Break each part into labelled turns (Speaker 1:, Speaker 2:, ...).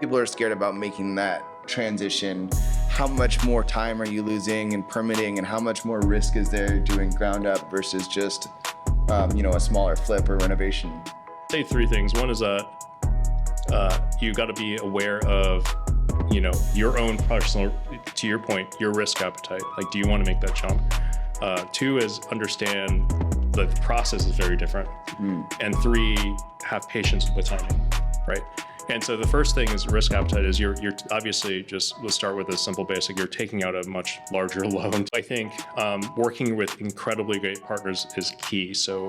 Speaker 1: People are scared about making that transition. How much more time are you losing in permitting, and how much more risk is there doing ground up versus just, a smaller flip or renovation?
Speaker 2: I'd say three things. One is that you got to be aware of, your own personal, to your point, your risk appetite. Like, do you want to make that jump? Two is understand that the process is very different. And three, have patience with timing, right? And so the first thing is risk appetite is you're obviously let's start with a simple basic, you're taking out a much larger loan. I think working with incredibly great partners is key. So,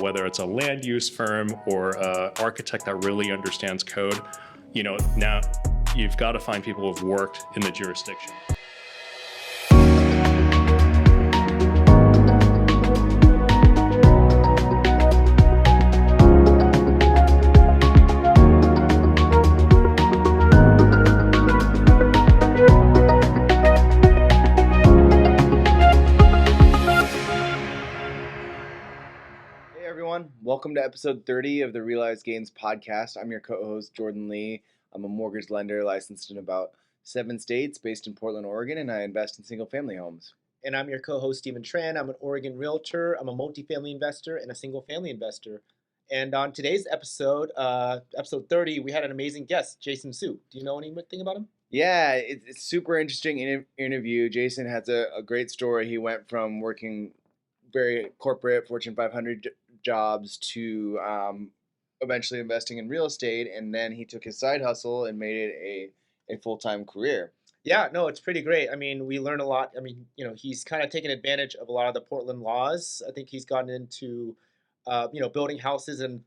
Speaker 2: whether it's a land use firm or an architect that really understands code, now you've got to find people who've worked in the jurisdiction.
Speaker 1: Welcome to episode 30 of the Realized Gains podcast. I'm your co-host, Jordan Lee. I'm a mortgage lender licensed in about 7 states, based in Portland, Oregon, and I invest in single-family homes.
Speaker 3: And I'm your co-host, Stephen Tran. I'm an Oregon realtor. I'm a multifamily investor and a single-family investor. And on today's episode, episode 30, we had an amazing guest, Jason Hsu. Do you know anything about him?
Speaker 1: Yeah, it's super interesting interview. Jason has a great story. He went from working very corporate, Fortune 500 jobs to eventually investing in real estate, and then he took his side hustle and made it a full-time career.
Speaker 3: Yeah, no, it's pretty great. I mean, we learn a lot. I mean, he's kind of taken advantage of a lot of the Portland laws. I think he's gotten into, building houses and,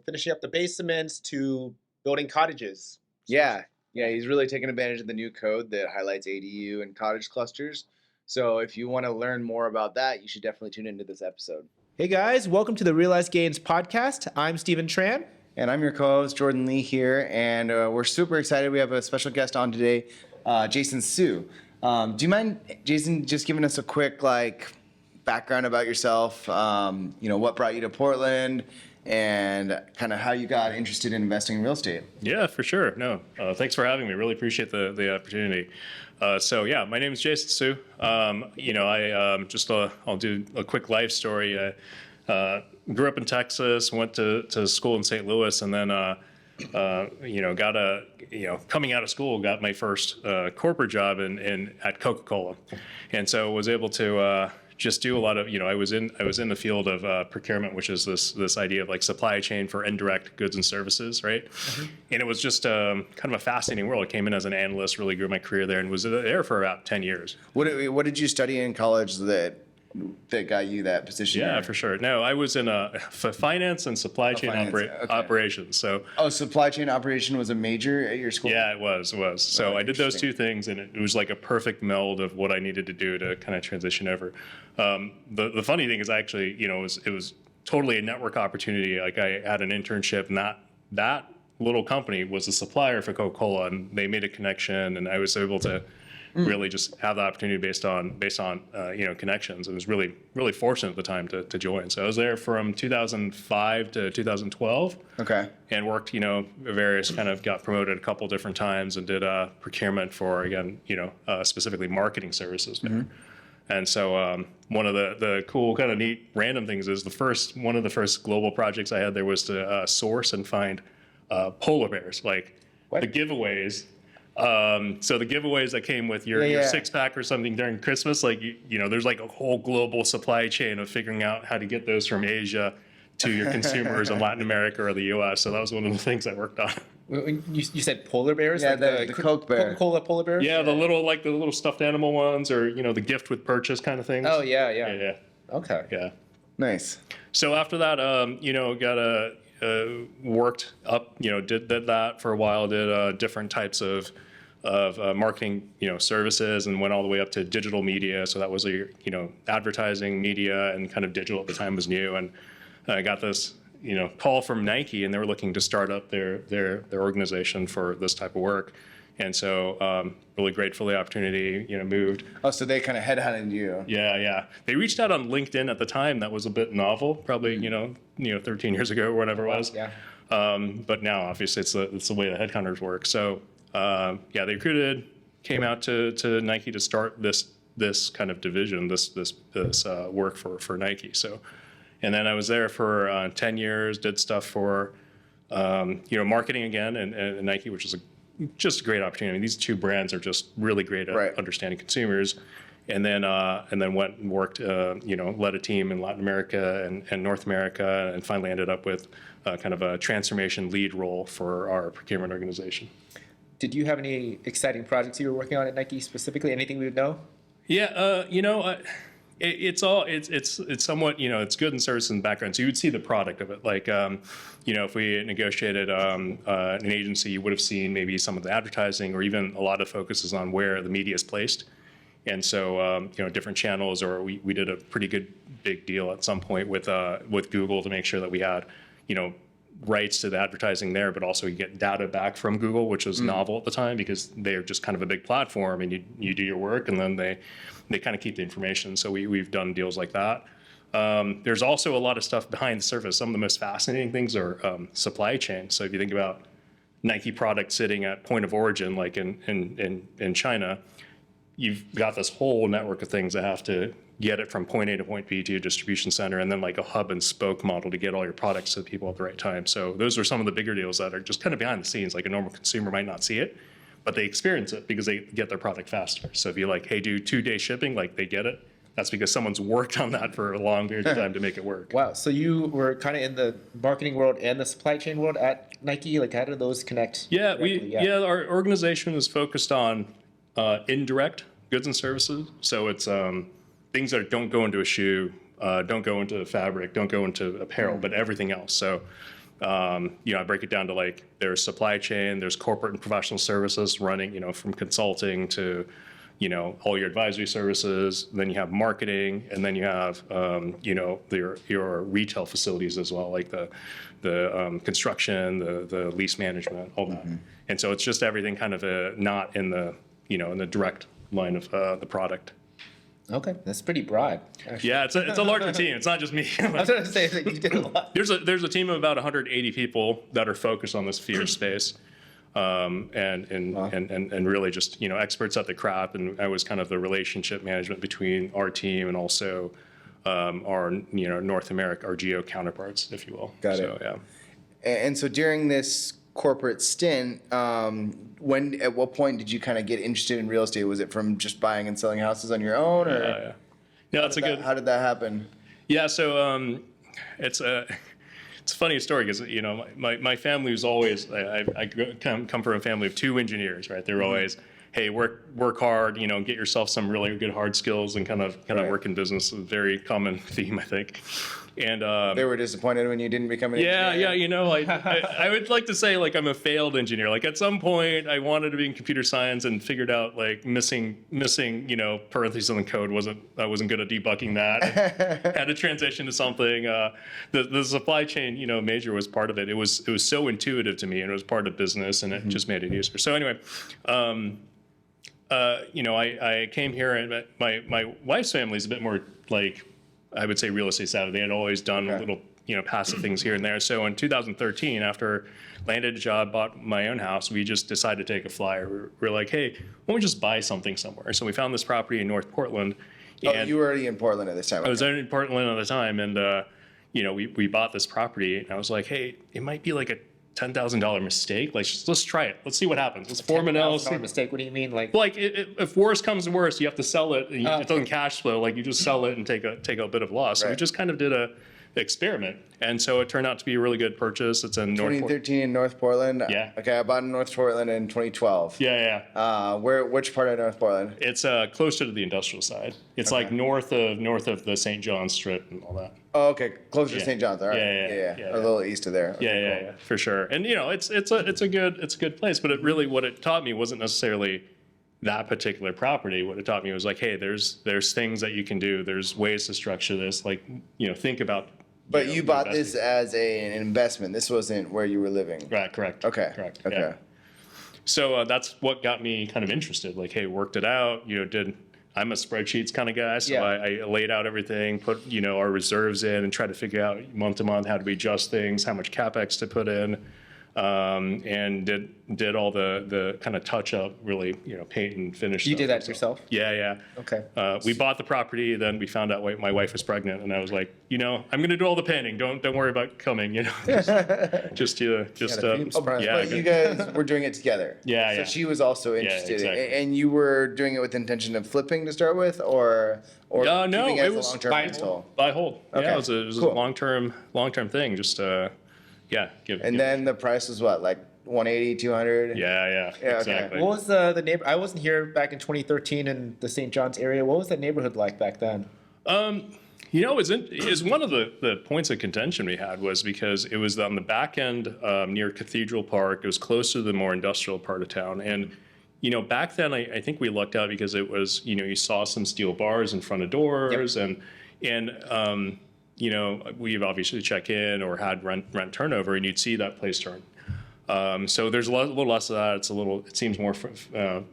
Speaker 3: finishing up the basements to building cottages.
Speaker 1: Yeah, he's really taken advantage of the new code that highlights ADU and cottage clusters. So if you want to learn more about that, you should definitely tune into this episode.
Speaker 3: Hey guys, welcome to the Realized Gains podcast. I'm Stephen Tran.
Speaker 1: And I'm your co-host, Jordan Lee here. And we're super excited. We have a special guest on today, Jason Hsu. Do you mind, Jason, just giving us a quick background about yourself? What brought you to Portland and kind of how you got interested in investing in real estate?
Speaker 2: Yeah, for sure. No, thanks for having me. Really appreciate the opportunity. My name is Jason Hsu. I'll do a quick life story. Grew up in Texas, went to school in St. Louis, and then, coming out of school, got my first corporate job at Coca-Cola, and so was able to just do a lot of, I was in the field of procurement, which is this idea of supply chain for indirect goods and services, right? Mm-hmm. And it was just kind of a fascinating world. I came in as an analyst, really grew my career there, and was there for about 10 years.
Speaker 1: What did you study in college that got you that position?
Speaker 2: Yeah, for sure. No, I was in finance and supply chain operations. So,
Speaker 1: supply chain operation was a major at your school?
Speaker 2: Yeah, it was. So I did those two things, and it was like a perfect meld of what I needed to do to kind of transition over. The funny thing is actually, it was totally a network opportunity. Like, I had an internship, and that little company was a supplier for Coca-Cola, and they made a connection, and I was able to really just have the opportunity based on connections. It was really, really fortunate at the time to join. So I was there from 2005 to 2012.
Speaker 1: Okay.
Speaker 2: And worked, various got promoted a couple different times and did procurement for, again, specifically marketing services there. Mm-hmm. And so one of the cool kind of neat random things is one of the first global projects I had there was to source and find polar bears, the giveaways. So the giveaways that came with your 6-pack or something during Christmas, there's a whole global supply chain of figuring out how to get those from Asia to your consumers in Latin America or the U.S. So that was one of the things I worked on.
Speaker 3: You said polar bears?
Speaker 1: Yeah, the Coke bear.
Speaker 3: Coca-Cola polar bears?
Speaker 2: Yeah, the little stuffed animal ones, or the gift with purchase kind of things.
Speaker 3: Oh yeah. Okay.
Speaker 2: Yeah.
Speaker 1: Nice.
Speaker 2: So after that, worked up, did that for a while, did different types of marketing, services, and went all the way up to digital media. So that was advertising, media, and kind of digital at the time was new. And I got this, call from Nike, and they were looking to start up their organization for this type of work. And so really grateful for the opportunity, moved.
Speaker 1: Oh, so they kind of headhunted you.
Speaker 2: Yeah. They reached out on LinkedIn at the time. That was a bit novel, probably, 13 years ago or whatever it was.
Speaker 3: Yeah.
Speaker 2: But now, obviously, it's the way the headhunters work. So, yeah, they recruited, came out to Nike to start this kind of division, this work for Nike. So, and then I was there for 10 years, did stuff for marketing again and Nike, which is just a great opportunity. I mean, these two brands are just really great at understanding consumers. And then went and worked, led a team in Latin America and North America, and finally ended up with kind of a transformation lead role for our procurement organization.
Speaker 3: Did you have any exciting projects you were working on at Nike specifically? Anything we would know?
Speaker 2: Yeah, it's somewhat, it's good in service and background. So you would see the product of it. Like, if we negotiated an agency, you would have seen maybe some of the advertising, or even a lot of focus is on where the media is placed. And so, different channels, or we did a pretty good big deal at some point with Google to make sure that we had, rights to the advertising there, but also you get data back from Google, which was novel at the time because they're just kind of a big platform, and you do your work, and then they kind of keep the information. So we've done deals like that. There's also a lot of stuff behind the surface. Some of the most fascinating things are supply chain. So if you think about Nike product sitting at point of origin, like in China, you've got this whole network of things that have to get it from point A to point B to your distribution center, and then like a hub and spoke model to get all your products to the people at the right time. So those are some of the bigger deals that are just kind of behind the scenes. Like a normal consumer might not see it, but they experience it because they get their product faster. So if you like, hey, do 2-day shipping, like they get it. That's because someone's worked on that for a long period of time to make it work.
Speaker 3: Wow. So you were kind of in the marketing world and the supply chain world at Nike. Like, how did those connect?
Speaker 2: Yeah, our organization is focused on indirect goods and services. So it's things that don't go into a shoe, don't go into fabric, don't go into apparel, but everything else. So, I break it down to like there's supply chain, there's corporate and professional services running, from consulting to, all your advisory services. Then you have marketing, and then you have, your retail facilities as well, like the construction, the lease management, all that. And so it's just everything kind of not in the, in the direct line of the product.
Speaker 3: Okay, that's pretty broad. Actually.
Speaker 2: Yeah, it's a larger team. It's not just me.
Speaker 3: I was going to say that you did a lot.
Speaker 2: There's a team of about 180 people that are focused on this fear space, and really just experts at the craft. And I was kind of the relationship management between our team and also our North America, our geo counterparts, if you will.
Speaker 1: Got it.
Speaker 2: Yeah.
Speaker 1: And so during this corporate stint, at what point did you kind of get interested in real estate? Was it from just buying and selling houses on your own, or
Speaker 2: Yeah, that's
Speaker 1: how did that happen?
Speaker 2: Yeah, so it's a funny story because my family was always I come from a family of 2 engineers, right? They were always, hey, work hard, get yourself some really good hard skills and kind of work in business. A very common theme, I think. And
Speaker 1: they were disappointed when you didn't become an engineer.
Speaker 2: Yeah. I would like to say like I'm a failed engineer. Like at some point I wanted to be in computer science and figured out like missing parentheses in the code I wasn't good at debugging that. Had to transition to something. The supply chain major was part of it. It was so intuitive to me, and it was part of business, and it just made it easier. So anyway, I came here, and my wife's family is a bit more like, I would say, real estate savvy. They had always done little, passive things here and there. So in 2013, after landed a job, bought my own house, we just decided to take a flyer. We're like, hey, why don't we just buy something somewhere? So we found this property in North Portland.
Speaker 1: And you were already in Portland at this time.
Speaker 2: I was already in Portland at the time, and we bought this property, and I was like, hey, it might be like a $10,000 mistake. Like, let's try it. Let's see what happens. Let's form an LLC.
Speaker 3: Mistake? What do you mean? Like
Speaker 2: if worse comes to worse, you have to sell it. And it doesn't cash flow. Like you just sell it and take a bit of loss. So we just kind of did a experiment, and so it turned out to be a really good purchase. It's in
Speaker 1: 2013 in North Portland.
Speaker 2: Yeah.
Speaker 1: Okay, I bought in North Portland in 2012.
Speaker 2: Yeah.
Speaker 1: Which part of North Portland?
Speaker 2: It's closer to the industrial side. It's like north of the St. John's Strip and all that.
Speaker 1: Oh, okay, closer to St. John's. All right.
Speaker 2: Yeah.
Speaker 1: A little east of there. Okay,
Speaker 2: Yeah, for sure. And it's a good place. But what it taught me wasn't necessarily that particular property. What it taught me was like, hey, there's things that you can do. There's ways to structure this. Like think about.
Speaker 1: But you bought this as an investment. This wasn't where you were living.
Speaker 2: Right. Correct.
Speaker 1: Okay.
Speaker 2: Correct.
Speaker 1: Okay.
Speaker 2: Yeah. So that's what got me kind of interested. Like, hey, worked it out. Did I'm a spreadsheets kind of guy, so
Speaker 3: Yeah.
Speaker 2: I laid out everything, put our reserves in, and try to figure out month to month how do we adjust things, how much capex to put in, and did all the kind of touch up, really paint and finish.
Speaker 3: You
Speaker 2: stuff
Speaker 3: did that
Speaker 2: myself.
Speaker 3: yourself?
Speaker 2: Yeah.
Speaker 3: Okay.
Speaker 2: We bought the property, then we found out my wife was pregnant, and I was like, I'm going to do all the painting. Don't worry about coming. Just
Speaker 1: But you guys were doing it together.
Speaker 2: Yeah,
Speaker 1: So
Speaker 2: yeah.
Speaker 1: she was also interested,
Speaker 2: exactly.
Speaker 1: and you were doing it with the intention of flipping to start with, or
Speaker 2: No,
Speaker 1: keeping
Speaker 2: it
Speaker 1: as a
Speaker 2: was
Speaker 1: long-term
Speaker 3: buy and
Speaker 1: rental.
Speaker 2: Buy hold.
Speaker 1: Okay,
Speaker 2: Yeah, it was
Speaker 1: cool.
Speaker 2: a long-term thing. Just
Speaker 1: And then the price was what, like 180, 200?
Speaker 2: Yeah,
Speaker 1: okay.
Speaker 2: exactly.
Speaker 3: What was the neighbor? I wasn't here back in 2013 in the St. John's area. What was that neighborhood like back then?
Speaker 2: It's one of the points of contention we had was because it was on the back end near Cathedral Park. It was close to the more industrial part of town. And, back then I think we lucked out because it was, you saw some steel bars in front of doors and we've obviously check in or had rent turnover and you'd see that place turn. So there's a little less of that. It seems more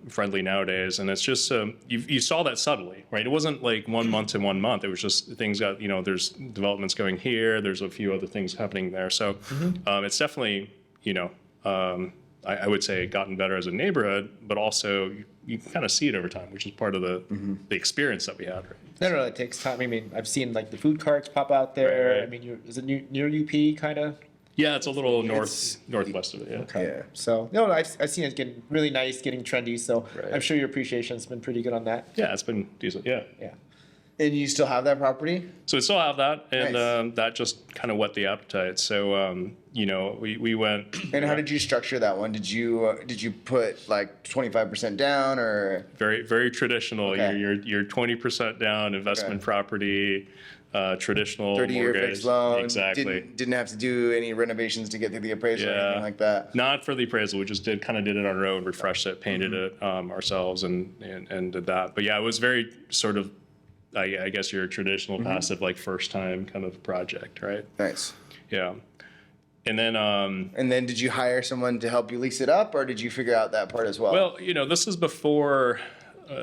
Speaker 2: friendly nowadays, and it's just you saw that subtly, right? It wasn't like 1 month to 1 month. It was just things got there's developments going here. There's a few other things happening there. So it's definitely I would say gotten better as a neighborhood, but also you can kind of see it over time, which is part of the experience that we had. Right?
Speaker 3: No, it takes time. I mean, I've seen like the food carts pop out there.
Speaker 2: Right.
Speaker 3: I mean, is it near UP kind of?
Speaker 2: Yeah, it's a little northwest of it. Yeah.
Speaker 3: Okay.
Speaker 1: Yeah.
Speaker 3: So no, I've seen it getting really nice, getting trendy. So
Speaker 2: Right.
Speaker 3: I'm sure your appreciation's been pretty good on that.
Speaker 2: Yeah, it's been decent. Yeah.
Speaker 3: Yeah.
Speaker 1: And you still have that property?
Speaker 2: So we still have that, and
Speaker 1: Nice.
Speaker 2: that just kind of whet the appetite. So we went.
Speaker 1: And how did you structure that one? Did you put like 25% down, or?
Speaker 2: Very, very traditional.
Speaker 1: Okay.
Speaker 2: You're 20% down, investment
Speaker 1: Okay.
Speaker 2: property, traditional
Speaker 1: 30-year
Speaker 2: mortgage.
Speaker 1: fixed loan?
Speaker 2: Exactly.
Speaker 1: Didn't have to do any renovations to get through the appraisal or
Speaker 2: Yeah.
Speaker 1: anything like that?
Speaker 2: Not for the appraisal. We just did it on our own, refreshed it, painted it ourselves, and did that. But yeah, it was very sort of, I guess, your traditional passive, like first time kind of project, right?
Speaker 1: Nice.
Speaker 2: Yeah. And then
Speaker 1: And then did you hire someone to help you lease it up, or did you figure out that part as well?
Speaker 2: well, this is before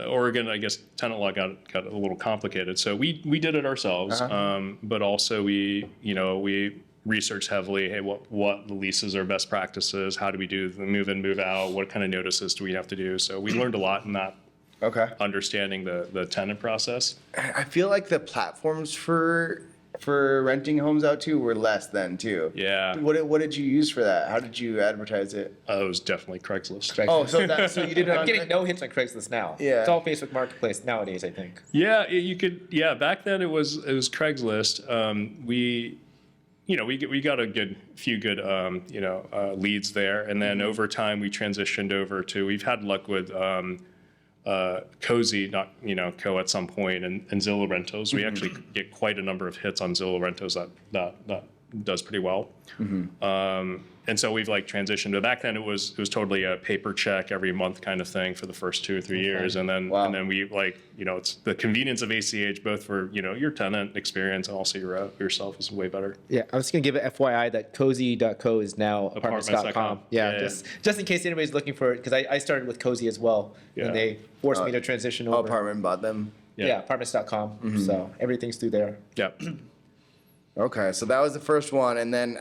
Speaker 2: Oregon, I guess, tenant law got a little complicated. So we did it ourselves, but also we researched heavily. Hey, what the leases are best practices? How do we do the move in, move out? What kind of notices do we have to do? So we learned a lot in that.
Speaker 1: Okay.
Speaker 2: Understanding the tenant process.
Speaker 1: I feel like the platforms for renting homes out to were less then too.
Speaker 2: Yeah.
Speaker 1: What did you use for that? How did you advertise it?
Speaker 2: It was definitely Craigslist.
Speaker 1: Oh, so you did it
Speaker 3: I'm
Speaker 1: on
Speaker 3: getting no hits on Craigslist now.
Speaker 1: Yeah.
Speaker 3: It's all Facebook Marketplace nowadays, I think.
Speaker 2: Yeah, you could. Yeah, back then it was Craigslist. We got a few good leads there, and then over time we transitioned over to. We've had luck with Cozy, not Co at some point, and Zillow Rentals. We actually get quite a number of hits on Zillow Rentals that does pretty well. And so we've transitioned. But back then it was totally a paper check every month kind of thing for the first 2 or 3 years, and then
Speaker 1: Wow.
Speaker 2: and then we it's the convenience of ACH both for your tenant experience and also yourself is way better.
Speaker 3: Yeah, I was going to give it FYI that cozy.co is now apartments.com.
Speaker 2: Apartments.com.
Speaker 3: Yeah,
Speaker 2: Yeah,
Speaker 3: just in case anybody's looking for it, because I started with Cozy as well,
Speaker 2: Yeah.
Speaker 3: and they forced me to transition over.
Speaker 1: apartment bought them.
Speaker 3: Yeah, apartments.com. So everything's through there.
Speaker 2: Yeah.
Speaker 1: Okay, so that was the first one, and then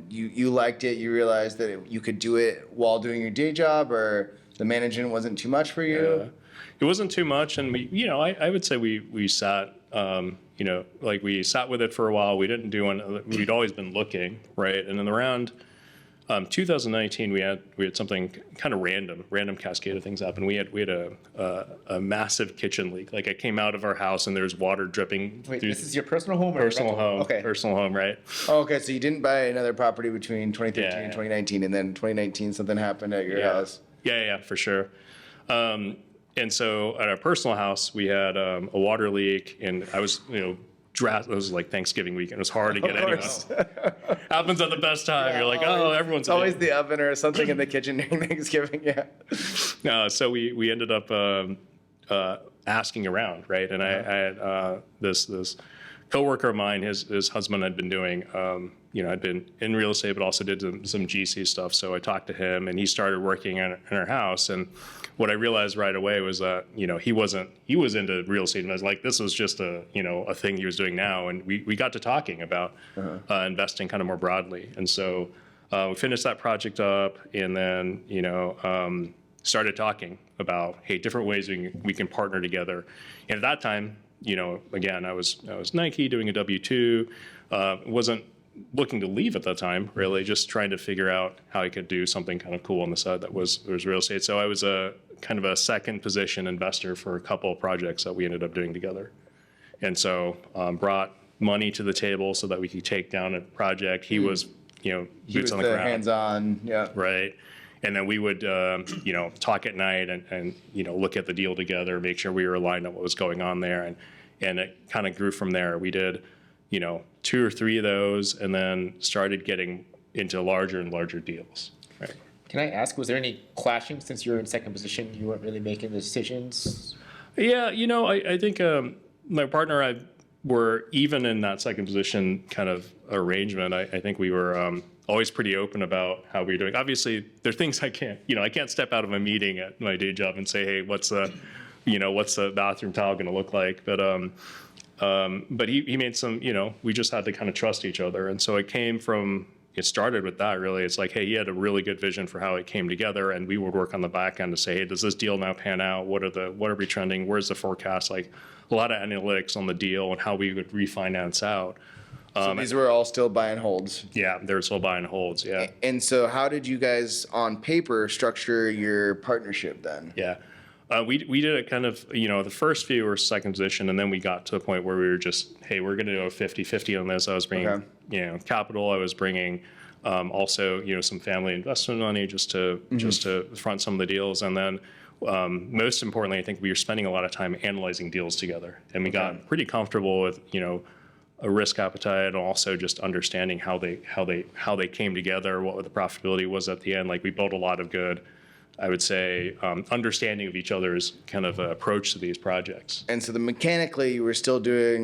Speaker 1: you liked it. You realized that you could do it while doing your day job, or the management wasn't too much for you.
Speaker 2: It wasn't too much, and we, I would say we sat, we sat with it for a while. We didn't do one. We'd always been looking, right? And then around 2019, we had something kind of random cascade of things happen. We had a massive kitchen leak. Like I came out of our house and there's water dripping.
Speaker 3: Wait,
Speaker 2: through
Speaker 3: this is your personal home or
Speaker 2: personal
Speaker 3: rental?
Speaker 2: home.
Speaker 3: Okay.
Speaker 2: Personal home, right?
Speaker 1: Oh, okay, so you didn't buy another property between 2013
Speaker 2: Yeah.
Speaker 1: and 2019, and then 2019 something happened at your
Speaker 2: Yeah.
Speaker 1: house.
Speaker 2: Yeah, for sure. And so at our personal house, we had a water leak, and I was, it was like Thanksgiving weekend. It was hard to get anyone. Happens at the best time. You're like, everyone's
Speaker 1: It's always the oven or something in the kitchen during Thanksgiving. Yeah.
Speaker 2: So we ended up asking around, right? And I had this coworker of mine, his husband had been doing, had been in real estate, but also did some GC stuff. So I talked to him, and he started working in our house. And what I realized right away was that, he was into real estate, and I was like, this was just a thing he was doing now. And we got to talking about investing kind of more broadly. And so we finished that project up, and then, started talking about, hey, different ways we can partner together. And at that time, again, I was Nike doing a W-2, wasn't looking to leave at that time, really, just trying to figure out how I could do something kind of cool on the side that was real estate. So I was a kind of a second position investor for a couple of projects that we ended up doing together. And so brought money to the table so that we could take down a project. He was, boots on the ground.
Speaker 1: Hands-on, yeah.
Speaker 2: Right. And then we would, talk at night and look at the deal together, make sure we were aligned on what was going on there. And it kind of grew from there. We did, 2 or 3 of those, and then started getting into larger and larger deals. Right.
Speaker 3: Can I ask, was there any clashing since you were in second position? You weren't really making the decisions?
Speaker 2: Yeah, I think my partner and I were even in that second position kind of arrangement. I think we were always pretty open about how we were doing. Obviously, there are things I can't step out of a meeting at my day job and say, hey, what's the bathroom tile going to look like? But he made some, we just had to kind of trust each other. And so it started with that, really. It's like, hey, he had a really good vision for how it came together, and we would work on the back end to say, hey, does this deal now pan out? What are we trending? Where's the forecast? Like a lot of analytics on the deal and how we would refinance out.
Speaker 1: So these were all still buy and holds.
Speaker 2: Yeah, they were still buy and holds, yeah.
Speaker 1: And so how did you guys, on paper, structure your partnership then?
Speaker 2: Yeah. We did it kind of, the first few were second position, and then we got to a point where we were just, hey, we're going to do a 50-50 on this. I was bringing, capital. I was bringing also, some family investment money just to front some of the deals. And then most importantly, I think we were spending a lot of time analyzing deals together. And we got pretty comfortable with, a risk appetite, and also just understanding how they came together, what the profitability was at the end. Like, we built a lot of good, I would say, understanding of each other's kind of approach to these projects.
Speaker 1: And so mechanically, you were still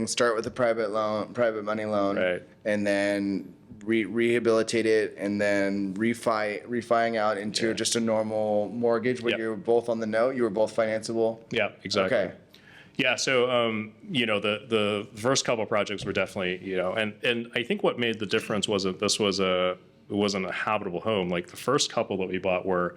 Speaker 1: start with a private money loan,
Speaker 2: right,
Speaker 1: and then rehabilitate it, and then refiing out into just a normal mortgage where you were both on the note, you were both financeable.
Speaker 2: Yeah, exactly.
Speaker 1: Okay.
Speaker 2: Yeah, so the first couple of projects were definitely, and I think what made the difference wasn't it wasn't a habitable home. Like, the first couple that we bought were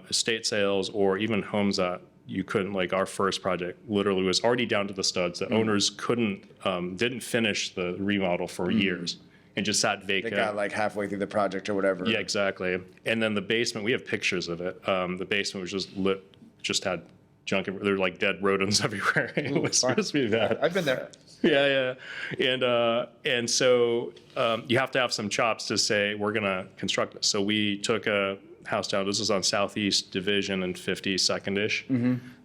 Speaker 2: estate sales, or even homes that you couldn't, like our first project literally was already down to the studs. The owners didn't finish the remodel for years and just sat vacant.
Speaker 1: They got like halfway through the project or whatever.
Speaker 2: Yeah, exactly. And then the basement, we have pictures of it. The basement was just lit, just had junk. There were like dead rodents everywhere. It was really bad.
Speaker 3: I've been there.
Speaker 2: Yeah. And so you have to have some chops to say, we're going to construct this. So we took a house down. This is on Southeast Division and 52nd-ish,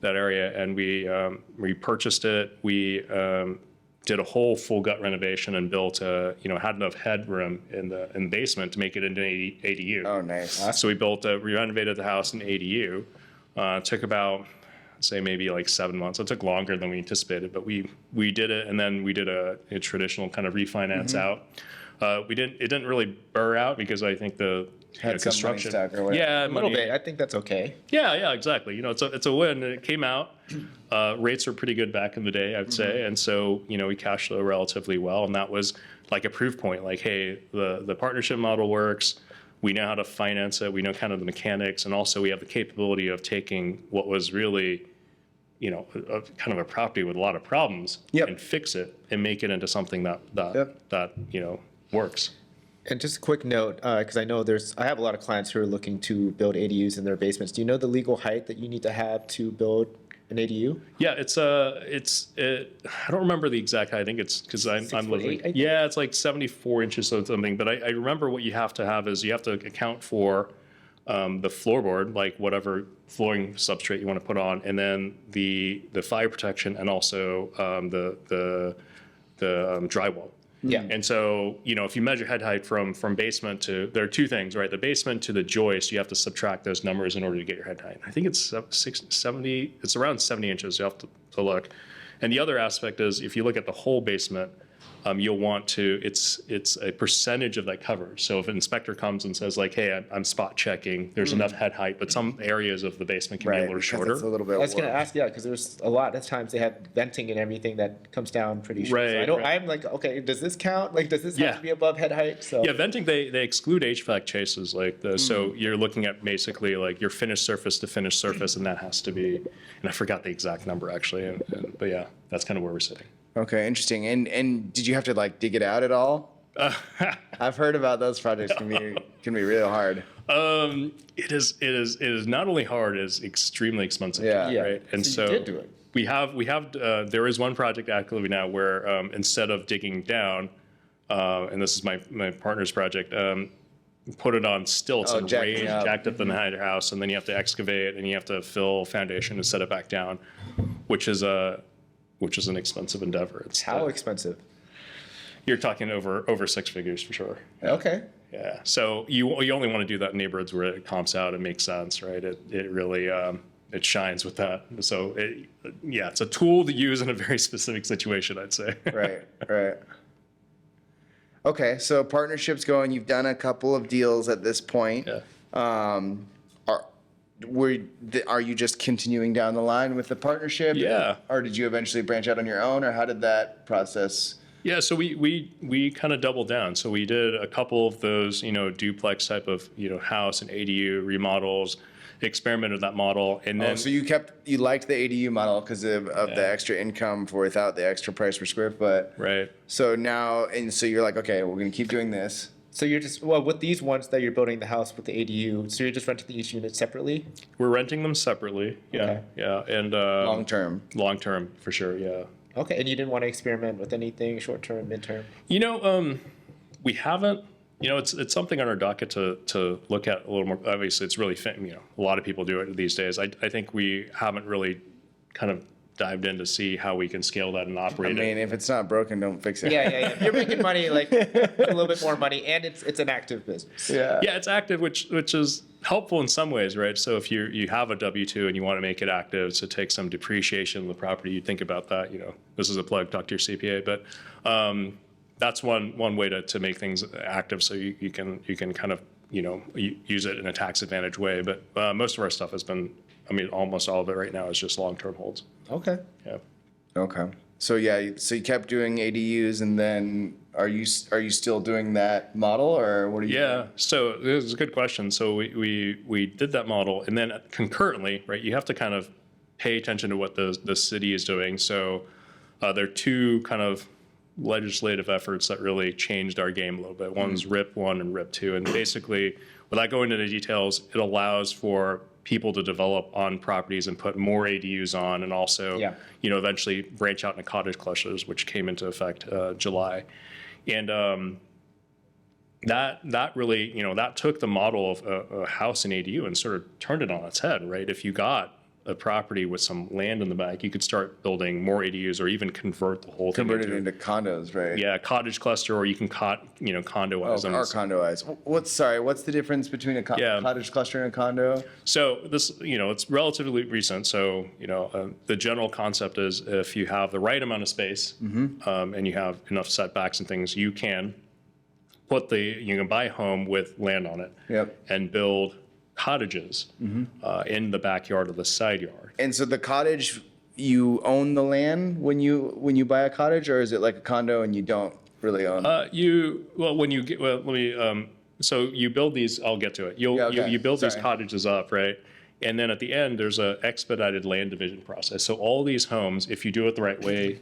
Speaker 2: that area. And we purchased it. We did a whole full gut renovation and built had enough headroom in the basement to make it into an ADU.
Speaker 1: Oh, nice.
Speaker 2: So we renovated the house in ADU. Took about, say, maybe like 7 months. It took longer than we anticipated, but we did it, and then we did a traditional kind of refinance out. It didn't really burr out because I think the
Speaker 1: Had some money
Speaker 2: construction.
Speaker 1: stuck or whatever.
Speaker 2: Yeah,
Speaker 3: A little bit. I think that's okay.
Speaker 2: Yeah, exactly. It's a win. And it came out. Rates were pretty good back in the day, I'd say, and so we cash flow relatively well, and that was like a proof point. Like, hey, the partnership model works. We know how to finance it. We know kind of the mechanics, and also we have the capability of taking what was really, kind of a property with a lot of problems, and fix it and make it into something that works.
Speaker 3: And just a quick note, because I know I have a lot of clients who are looking to build ADUs in their basements. Do you know the legal height that you need to have to build an ADU?
Speaker 2: Yeah, I don't remember the exact height. I think it's because I'm looking. Yeah, it's like 74 inches or something. But I remember what you have to have is you have to account for the floorboard, like whatever flooring substrate you want to put on, and then the fire protection, and also the drywall.
Speaker 3: Yeah.
Speaker 2: And so, if you measure head height from basement to, there are two things, right? The basement to the joist, you have to subtract those numbers in order to get your head height. I think it's 70, it's around 70 inches. You have to look. And the other aspect is, if you look at the whole basement, you'll want to, it's a percentage of that coverage. So if an inspector comes and says like, hey, I'm spot checking, there's enough head height, but some areas of the basement can be a little
Speaker 1: because
Speaker 2: shorter.
Speaker 1: it's a little bit
Speaker 3: I was going to
Speaker 1: warm.
Speaker 3: ask, yeah, because there's a lot of times they have venting and everything that comes down pretty short. So
Speaker 2: Right,
Speaker 3: I don't.
Speaker 2: right.
Speaker 3: I'm like, okay, does this count? Like, does this have
Speaker 2: Yeah.
Speaker 3: to be above head height? So
Speaker 2: Yeah, venting, they exclude HVAC chases, like so you're looking at basically like your finished surface to finished surface, and that has to be, and I forgot the exact number actually, but yeah, that's kind of where we're sitting.
Speaker 1: Okay, interesting. And did you have to like dig it out at all? I've heard about those projects can be really hard.
Speaker 2: It is not only hard, it's extremely expensive.
Speaker 1: Yeah.
Speaker 3: Yeah.
Speaker 2: Right. And
Speaker 3: So you did do it.
Speaker 2: we have there is one project actively now where instead of digging down, and this is my partner's project, put it on stilts and jacked up the entire house, and then you have to excavate and you have to fill foundation and set it back down, which is an expensive endeavor. It's
Speaker 3: How expensive?
Speaker 2: you're talking over six figures for sure.
Speaker 3: Okay.
Speaker 2: Yeah. So you only want to do that in neighborhoods where it comps out and makes sense, right? It really it shines with that. So it's a tool to use in a very specific situation, I'd say.
Speaker 1: Right. Okay, so partnerships going. You've done a couple of deals at this point.
Speaker 2: Yeah.
Speaker 1: Are you just continuing down the line with the partnership?
Speaker 2: Yeah.
Speaker 1: Or did you eventually branch out on your own, or how did that process?
Speaker 2: Yeah, so we kind of doubled down. So we did a couple of those, duplex type of, house and ADU remodels, experimented with that model, and then
Speaker 1: So you liked the ADU model because of the extra income for without the extra price per square foot.
Speaker 2: right.
Speaker 1: So so you're like, okay, we're gonna keep doing this.
Speaker 3: So you're just with these ones that you're building the house with the ADU. So you're just renting each unit separately.
Speaker 2: We're renting them separately. Yeah,
Speaker 3: Okay.
Speaker 2: yeah, and
Speaker 1: Long term.
Speaker 2: long term for sure. Yeah.
Speaker 3: Okay, and you didn't want to experiment with anything short term, mid term.
Speaker 2: We haven't. It's something on our docket to look at a little more. Obviously, it's really a lot of people do it these days. I think we haven't really kind of dived in to see how we can scale that and
Speaker 1: I
Speaker 2: operate
Speaker 1: mean,
Speaker 2: it.
Speaker 1: if it's not broken, don't fix it.
Speaker 3: Yeah. You're making money, like a little bit more money, and it's an active business.
Speaker 1: Yeah.
Speaker 2: Yeah, it's active, which is helpful in some ways, right? So if you have a W-2 and you want to make it active to take some depreciation of the property, you think about that. This is a plug. Talk to your CPA, but that's one way to make things active, so you can kind of use it in a tax advantage way. But most of our stuff has been, almost all of it right now is just long-term holds.
Speaker 3: Okay.
Speaker 2: Yeah.
Speaker 1: Okay. So you kept doing ADUs, and then are you still doing that model, or what are you?
Speaker 2: Yeah. So this is a good question. So we did that model, and then concurrently, right? You have to kind of pay attention to what the city is doing. So there are two kind of legislative efforts that really changed our game a little bit. One's RIP 1 and RIP 2, and basically, without going into the details, it allows for people to develop on properties and put more ADUs on, and also, eventually branch out into cottage clusters, which came into effect July. And that really, that took the model of a house and ADU and sort of turned it on its head, right? If you got a property with some land in the back, you could start building more ADUs or even convert the whole thing
Speaker 1: Convert it into condos, right?
Speaker 2: yeah, cottage cluster, or you can condoize them.
Speaker 1: Or condoize. What's the difference between a cottage cluster and a condo?
Speaker 2: So this, it's relatively recent. So, the general concept is if you have the right amount of space and you have enough setbacks and things, you can buy a home with land on it and build cottages in the backyard or the side yard.
Speaker 1: And so the cottage, you own the land when you buy a cottage, or is it like a condo and you don't really own?
Speaker 2: So you build these. I'll get to it. You build these cottages up, right? And then at the end, there's an expedited land division process. So all these homes, if you do it the right way,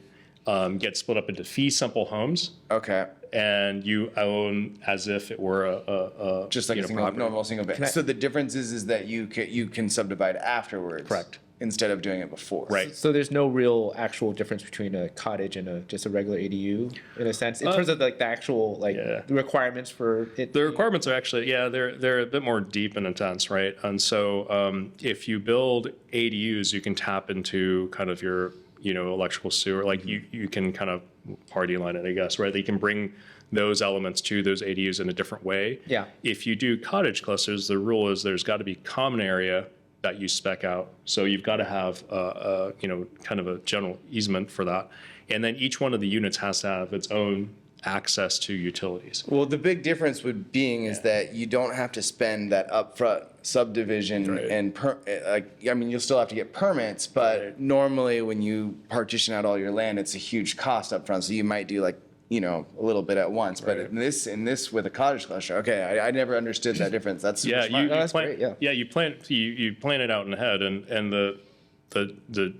Speaker 2: get split up into fee simple homes.
Speaker 1: Okay.
Speaker 2: And you own as if it were a
Speaker 1: Just like a normal single bed. So the difference is that you can subdivide afterwards.
Speaker 2: Correct.
Speaker 1: Instead of doing it before.
Speaker 2: Right.
Speaker 3: So there's no real actual difference between a cottage and just a regular ADU in a sense, in terms of like the actual the requirements for it.
Speaker 2: The requirements are actually they're a bit more deep and intense, right? And so if you build ADUs, you can tap into kind of your electrical sewer, like you can kind of party line it, I guess, right? They can bring those elements to those ADUs in a different way.
Speaker 3: Yeah.
Speaker 2: If you do cottage clusters, the rule is there's got to be common area that you spec out. So you've got to have kind of a general easement for that, and then each one of the units has to have its own access to utilities.
Speaker 1: Well, the big difference would being is that you don't have to spend that upfront subdivision
Speaker 2: Right.
Speaker 1: and you'll still have to get permits, but
Speaker 2: Right.
Speaker 1: normally when you partition out all your land, it's a huge cost upfront. So you might do like, a little bit at once, but
Speaker 2: Right.
Speaker 1: in this with a cottage cluster, okay, I never understood that difference. That's super
Speaker 2: Yeah,
Speaker 1: smart.
Speaker 3: No, that's
Speaker 2: plan,
Speaker 3: great, yeah.
Speaker 2: you plan it out in the head, and the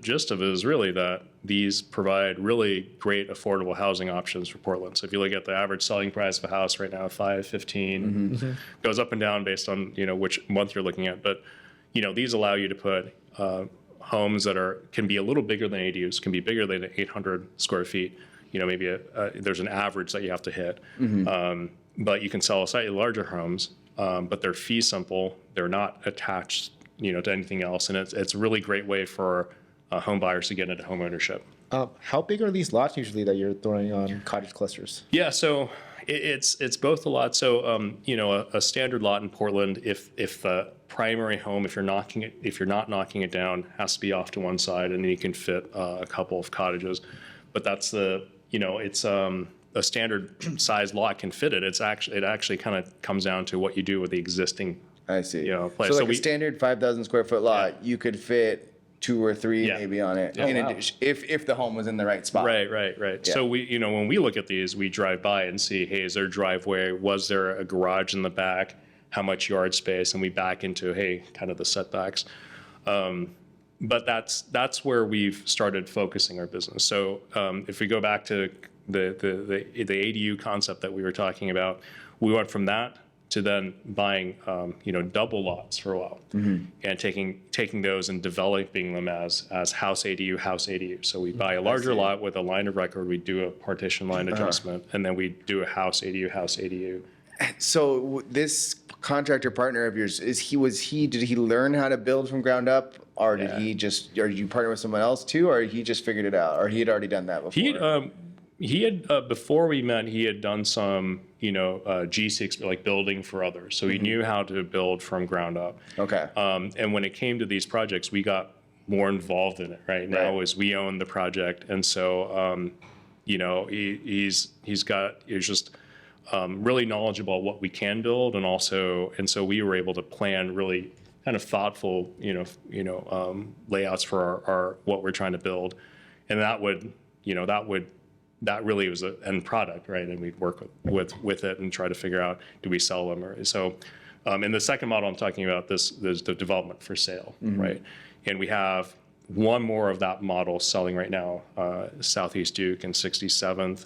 Speaker 2: gist of it is really that these provide really great affordable housing options for Portland. So if you look at the average selling price of a house right now, $515, goes up and down based on which month you're looking at. But these allow you to put homes that can be a little bigger than ADUs, can be bigger than 800 square feet. Maybe there's an average that you have to hit. But you can sell slightly larger homes, but they're fee simple. They're not attached to anything else, and it's a really great way for home buyers to get into home ownership.
Speaker 3: How big are these lots usually that you're throwing on cottage clusters?
Speaker 2: Yeah, so it's both a lot. So a standard lot in Portland, if the primary home, if you're not knocking it down, has to be off to one side, and then you can fit a couple of cottages. But that's it's a standard size lot can fit it. It actually kind of comes down to what you do with the existing.
Speaker 1: I see.
Speaker 2: Place.
Speaker 1: So like a standard 5,000 square foot lot, you could fit 2 or 3
Speaker 2: Yeah.
Speaker 1: maybe on it.
Speaker 2: Oh,
Speaker 1: in
Speaker 3: wow.
Speaker 1: addition, if the home was in the right spot.
Speaker 2: Right.
Speaker 1: Yeah.
Speaker 2: So when we look at these, we drive by and see, hey, is there a driveway? Was there a garage in the back? How much yard space? And we back into, hey, kind of the setbacks. But that's where we've started focusing our business. So if we go back to the ADU concept that we were talking about, we went from that to then buying double lots for a while, and taking those and developing them as house ADU. So we buy a larger lot with a line of record, we do a partition line adjustment, and then we do a house ADU.
Speaker 1: So this contractor partner of yours, did he learn how to build from ground up, or or did you partner with someone else too, or he just figured it out, or he had already done that before?
Speaker 2: He had before we met, he had done some GC like building for others, so he knew how to build from ground up.
Speaker 1: Okay.
Speaker 2: And when it came to these projects, we got more involved in it. Right now, is we own the project, and so he's just really knowledgeable about what we can build, and so we were able to plan really kind of thoughtful layouts for our what we're trying to build, and that really was an end product, right? And we'd work with it and try to figure out, do we sell them or so. In the second model I'm talking about, there's the development for sale, right? And we have one more of that model selling right now, Southeast Duke and 67th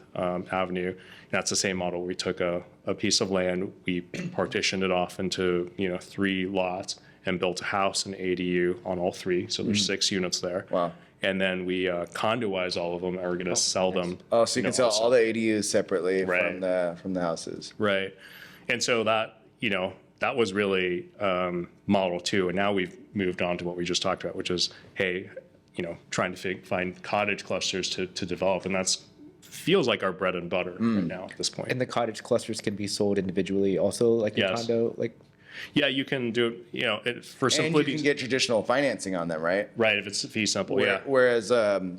Speaker 2: Avenue. And that's the same model. We took a piece of land, we partitioned it off into 3 lots, and built a house and ADU on all 3. So there's 6 units there.
Speaker 1: Wow.
Speaker 2: And then we condoize all of them, and we're going to sell them.
Speaker 1: Oh, so you can sell
Speaker 2: also.
Speaker 1: all the ADUs separately
Speaker 2: Right.
Speaker 1: from the houses.
Speaker 2: Right. And so that was really model 2. And now we've moved on to what we just talked about, which is, hey, trying to find cottage clusters to develop. And that's feels like our bread and butter right now at this point.
Speaker 3: And the cottage clusters can be sold individually also, like a
Speaker 2: Yes.
Speaker 3: condo, like.
Speaker 2: Yeah, you can do it for
Speaker 1: And you
Speaker 2: simplicity.
Speaker 1: can get traditional financing on them, right?
Speaker 2: Right, if it's fee simple, yeah.
Speaker 1: Whereas the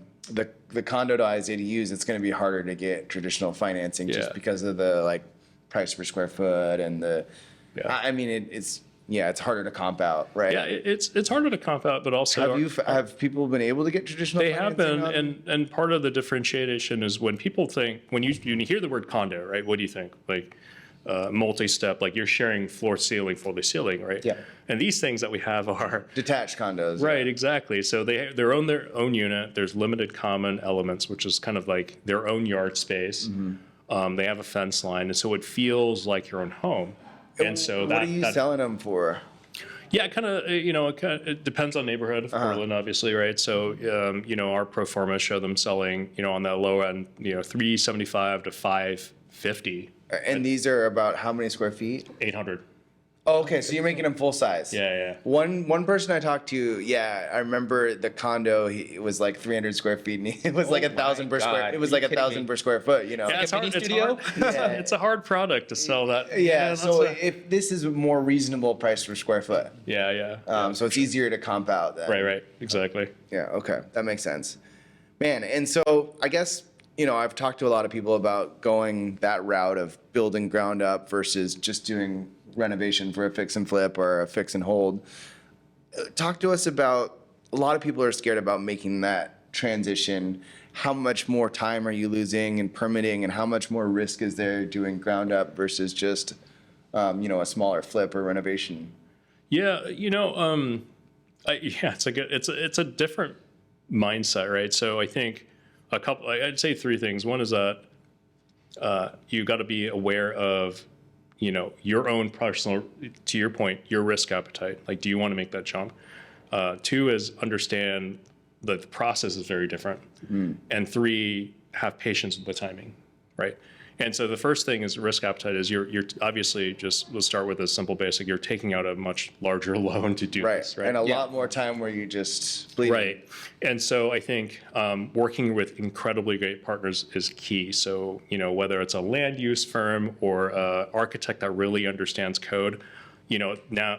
Speaker 1: condoized ADUs, it's going to be harder to get traditional financing just
Speaker 2: Yeah.
Speaker 1: because of the price per square foot and the.
Speaker 2: Yeah.
Speaker 1: I mean, it's harder to comp out, right?
Speaker 2: Yeah, it's harder to comp out, but also
Speaker 1: Have people been able to get traditional?
Speaker 2: they have
Speaker 1: financing
Speaker 2: been,
Speaker 1: on?
Speaker 2: and part of the differentiation is when people think, when you hear the word condo, right? What do you think? Like multi-step, like you're sharing floor to ceiling, right?
Speaker 3: Yeah.
Speaker 2: And these things that we have are
Speaker 1: Detached condos.
Speaker 2: right, exactly. So they're on their own unit. There's limited common elements, which is kind of like their own yard space. They have a fence line, and so it feels like your own home. And so
Speaker 1: What are you selling them for?
Speaker 2: Yeah, kind of. It depends on neighborhood of Portland, obviously, right? So, our pro forma show them selling, on the low end, $375 to $550.
Speaker 1: And these are about how many square feet?
Speaker 2: 800.
Speaker 1: Oh, okay, so you're making them full size.
Speaker 2: Yeah.
Speaker 1: One person I talked to, I remember the condo. It was like 300 square feet, and it was like
Speaker 3: Oh
Speaker 1: 1,000 per
Speaker 3: my
Speaker 1: square.
Speaker 3: God,
Speaker 1: It was
Speaker 3: are you
Speaker 1: like
Speaker 3: kidding
Speaker 1: 1,000
Speaker 3: me?
Speaker 1: per square foot. You know.
Speaker 2: Yeah, it's
Speaker 3: a mini
Speaker 2: hard. It's
Speaker 3: studio?
Speaker 2: hard. It's a hard product to sell that.
Speaker 1: Yeah.
Speaker 2: that's
Speaker 1: So
Speaker 2: a-
Speaker 1: if this is a more reasonable price per square foot,
Speaker 2: yeah.
Speaker 1: so it's easier to comp out. Then.
Speaker 2: Right. Exactly.
Speaker 1: Yeah. Okay, that makes sense, man. And so I guess I've talked to a lot of people about going that route of building ground up versus just doing renovation for a fix and flip or a fix and hold. Talk to us about, a lot of people are scared about making that transition. How much more time are you losing in permitting, and how much more risk is there doing ground up versus just a smaller flip or renovation?
Speaker 2: Yeah, it's a different mindset, right? So I think I'd say three things. One is that you got to be aware of, your own personal, to your point, your risk appetite. Like, do you want to make that jump? Two is understand that the process is very different. And three, have patience with the timing, right? And so the first thing is risk appetite is you're obviously, just let's start with a simple basic. You're taking out a much larger loan to do this, right?
Speaker 1: And a lot more time where you just bleed.
Speaker 2: Right. And so I think working with incredibly great partners is key. So, whether it's a land use firm or an architect that really understands code, now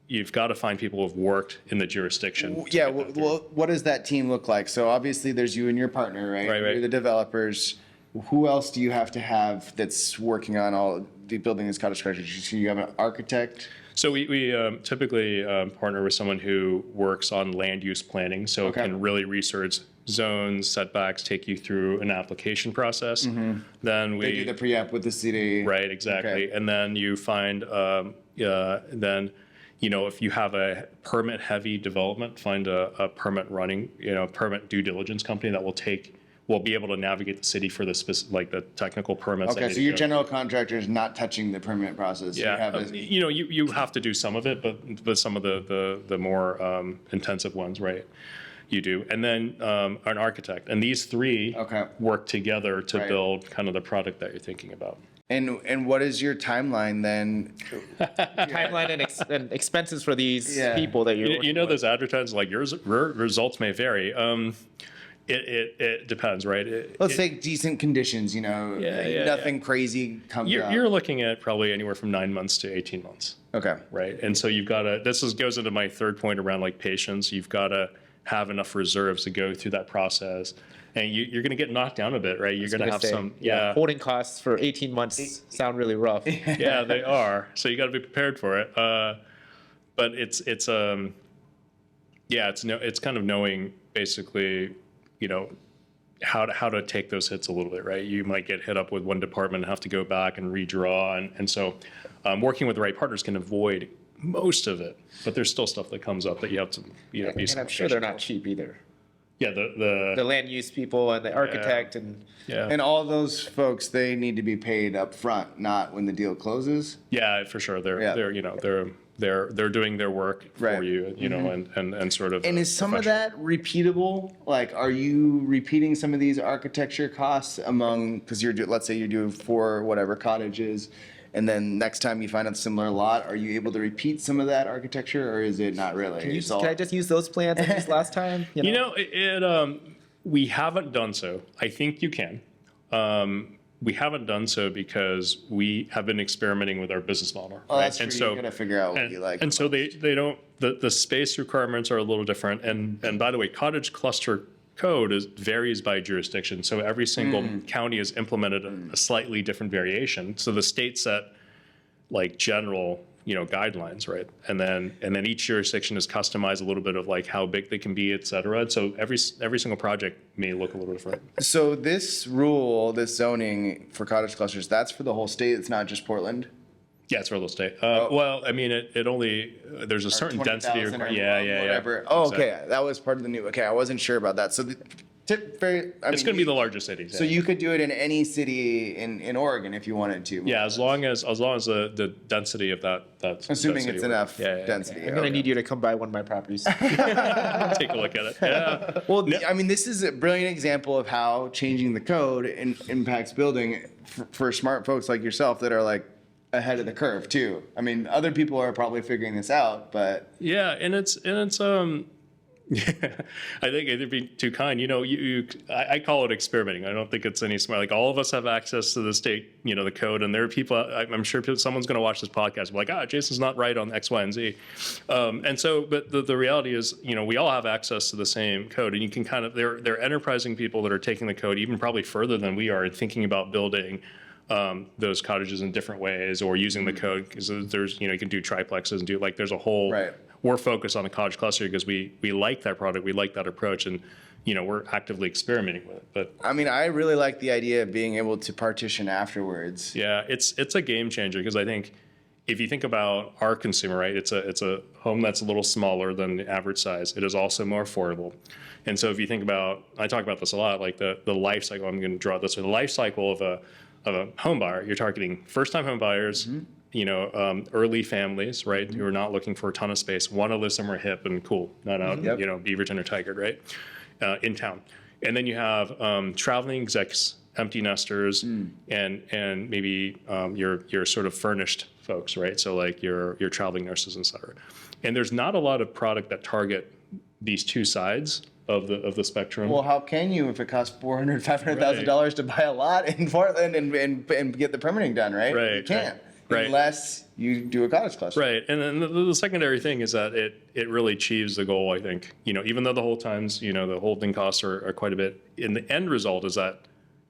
Speaker 2: you've got to find people who've worked in the jurisdiction.
Speaker 1: Yeah. Well, what does that team look like? So obviously there's you and your partner, right?
Speaker 2: Right.
Speaker 1: You're the developers. Who else do you have to have that's working on all the building these cottage structures? So you have an architect?
Speaker 2: So we typically partner with someone who works on land use planning, so
Speaker 1: Okay.
Speaker 2: can really research zones, setbacks, take you through an application process. Then
Speaker 1: They do the pre-app with the city.
Speaker 2: Right, exactly.
Speaker 1: Okay.
Speaker 2: And then you find, if you have a permit-heavy development, find a permit due diligence company that will be able to navigate the city for the the technical permits. that
Speaker 1: Okay,
Speaker 2: need
Speaker 1: so
Speaker 2: to
Speaker 1: your
Speaker 2: go.
Speaker 1: general contractor is not touching the permit process. You
Speaker 2: Yeah,
Speaker 1: have a-
Speaker 2: you have to do some of it, but some of the more intensive ones, right? You do, and then an architect, and these three
Speaker 1: Okay.
Speaker 2: work together to
Speaker 1: Right.
Speaker 2: build kind of the product that you're thinking about.
Speaker 1: And what is your timeline then?
Speaker 3: Timeline and expenses for these
Speaker 1: Yeah.
Speaker 3: people that you're working with.
Speaker 2: Those advertisements, like your results may vary. It depends, right?
Speaker 1: Let's say decent conditions, nothing crazy comes up.
Speaker 2: You're looking at probably anywhere from 9 months to 18 months,
Speaker 1: Okay.
Speaker 2: right? And so you've got to. Goes into my third point around like patience. You've got to have enough reserves to go through that process, and you're going to get knocked down a bit, right? You're going to have some,
Speaker 3: holding costs for 18 months sound really rough.
Speaker 2: yeah, they are. So you got to be prepared for it. But it's kind of knowing basically, how to take those hits a little bit, right? You might get hit up with one department and have to go back and redraw, and so working with the right partners can avoid most of it. But there's still stuff that comes up that you have to, be.
Speaker 3: And I'm sure they're not cheap either.
Speaker 2: Yeah,
Speaker 3: The land use people and the architect and
Speaker 2: yeah.
Speaker 1: And all those folks, they need to be paid up front, not when the deal closes.
Speaker 2: Yeah, for sure.
Speaker 1: Yeah.
Speaker 2: They're doing their work
Speaker 1: Right.
Speaker 2: for you, and sort of.
Speaker 1: And is some of that repeatable? Like, are you repeating some of these architecture costs because let's say you do 4 whatever cottages, and then next time you find a similar lot, are you able to repeat some of that architecture, or is it not really?
Speaker 3: can I just use those plans I used last time?
Speaker 2: We haven't done so. I think you can. We haven't done so because we have been experimenting with our business model.
Speaker 1: Oh,
Speaker 2: right?
Speaker 1: that's true. You gotta figure out what you like.
Speaker 2: And so they don't. The space requirements are a little different. And by the way, cottage cluster code varies by jurisdiction. So every single county has implemented a slightly different variation. So the state set like general guidelines, right? And then each jurisdiction is customized a little bit of like how big they can be, et cetera. And so every single project may look a little different.
Speaker 1: So this rule, this zoning for cottage clusters, that's for the whole state. It's not just Portland.
Speaker 2: Yeah, it's real estate. Well, I mean, it only there's a certain density.
Speaker 1: 20,000 or
Speaker 2: Yeah.
Speaker 1: whatever. Oh,
Speaker 2: Exactly.
Speaker 1: okay. That was part of the new. Okay, I wasn't sure about that. So the
Speaker 2: It's going to be the largest cities.
Speaker 1: So you could do it in any city in Oregon if you wanted to.
Speaker 2: Yeah, as long as the density of that's
Speaker 1: Assuming
Speaker 2: density
Speaker 1: it's
Speaker 2: works.
Speaker 1: enough
Speaker 2: Yeah.
Speaker 1: density.
Speaker 3: I'm gonna need you to come by one of my properties.
Speaker 2: Take a look at it. Yeah.
Speaker 1: Well, I mean, this is a brilliant example of how changing the code impacts building for smart folks like yourself that are like, ahead of the curve too. I mean, other people are probably figuring this out, but
Speaker 2: Yeah, and it's yeah, I think it'd be too kind. I call it experimenting. I don't think it's any smart. Like all of us have access to the state, the code, and there are people. I'm sure someone's going to watch this podcast and be like, Jason's not right on X, Y, and Z. And so, but the reality is, we all have access to the same code, and you can kind of they're enterprising people that are taking the code even probably further than we are, and thinking about building those cottages in different ways, or using the code, because there's you can do triplexes and do there's a whole.
Speaker 1: Right.
Speaker 2: We're focused on the cottage cluster because we like that product, we like that approach, and we're actively experimenting with it. But
Speaker 1: I mean, I really like the idea of being able to partition afterwards.
Speaker 2: yeah, it's a game changer, because I think if you think about our consumer, right, it's a home that's a little smaller than the average size. It is also more affordable. And so if you think about, I talk about this a lot, like the life cycle. I'm going to draw this. So the life cycle of a home buyer, you're targeting first-time home buyers. Early families, right, who are not looking for a ton of space, want to live somewhere hip and cool, not out, Beaverton or Tigard, right, in town. And then you have traveling execs, empty nesters, and maybe your sort of furnished folks, right? So like your traveling nurses, et cetera. And there's not a lot of product that target these two sides of the spectrum.
Speaker 1: Well, how can you if it costs $400,000, $500,000 to buy a lot in Portland and get the permitting done, right?
Speaker 2: Right,
Speaker 1: You can't.
Speaker 2: right.
Speaker 1: Unless you do a cottage cluster.
Speaker 2: Right, and then the secondary thing is that it really achieves the goal, I think. Even though the whole times, the holding costs are quite a bit, in the end result is that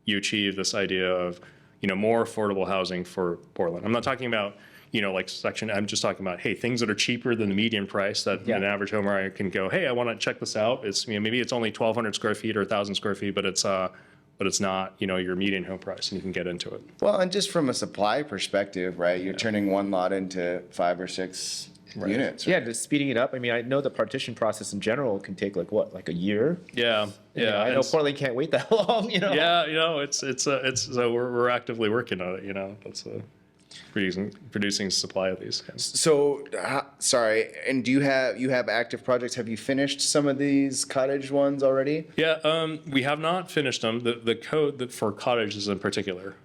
Speaker 2: you achieve this idea of, more affordable housing for Portland. I'm not talking about, I'm just talking about, hey, things that are cheaper than the median price that an average homeowner can go, hey, I want to check this out. It's, maybe it's only 1,200 square feet or 1,000 square feet, but it's not, your median home price, and you can get into it.
Speaker 1: Well, and just from a supply perspective, right? You're turning one lot into 5 or 6 units. Right?
Speaker 3: Yeah, just speeding it up. I mean, I know the partition process in general can take like a year.
Speaker 2: Yeah, yeah.
Speaker 3: I know Portland can't wait that long.
Speaker 2: Yeah, it's so we're actively working on it. That's producing supply of these.
Speaker 1: So, sorry, and do you have active projects? Have you finished some of these cottage ones already?
Speaker 2: Yeah, we have not finished them. The code for cottages in particular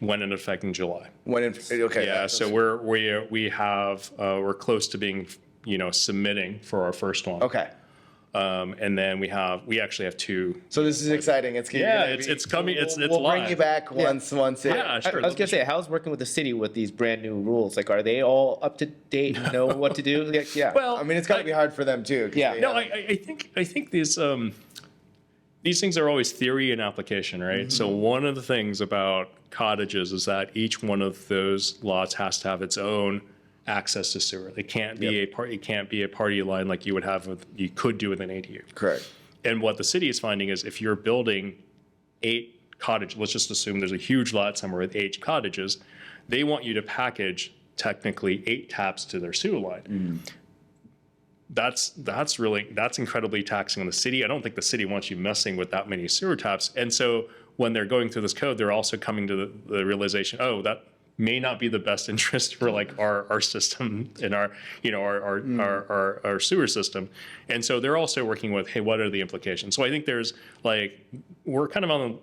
Speaker 2: went into effect in July.
Speaker 1: Okay.
Speaker 2: Yeah, so we're close to being submitting for our first one.
Speaker 1: Okay.
Speaker 2: And then we actually have 2.
Speaker 1: So this is exciting. It's
Speaker 2: coming. It's
Speaker 1: we'll
Speaker 2: live.
Speaker 1: bring you back once.
Speaker 2: Yeah, sure.
Speaker 3: I was gonna say, how's working with the city with these brand new rules? Like, are they all up to date and know what to do? Yeah.
Speaker 2: Well,
Speaker 1: I mean, it's got to be hard for them too.
Speaker 3: Yeah.
Speaker 2: No, I think these things are always theory and application, right? So one of the things about cottages is that each one of those lots has to have its own access to sewer. It can't be a party line like you could do with an ADU.
Speaker 1: Correct.
Speaker 2: And what the city is finding is if you're building 8 cottages, let's just assume there's a huge lot somewhere with 8 cottages, they want you to package technically 8 taps to their sewer line. That's incredibly taxing on the city. I don't think the city wants you messing with that many sewer taps. And so when they're going through this code, they're also coming to the realization, that may not be the best interest for like our system and our sewer system. And so they're also working with, hey, what are the implications? So I think there's we're kind of on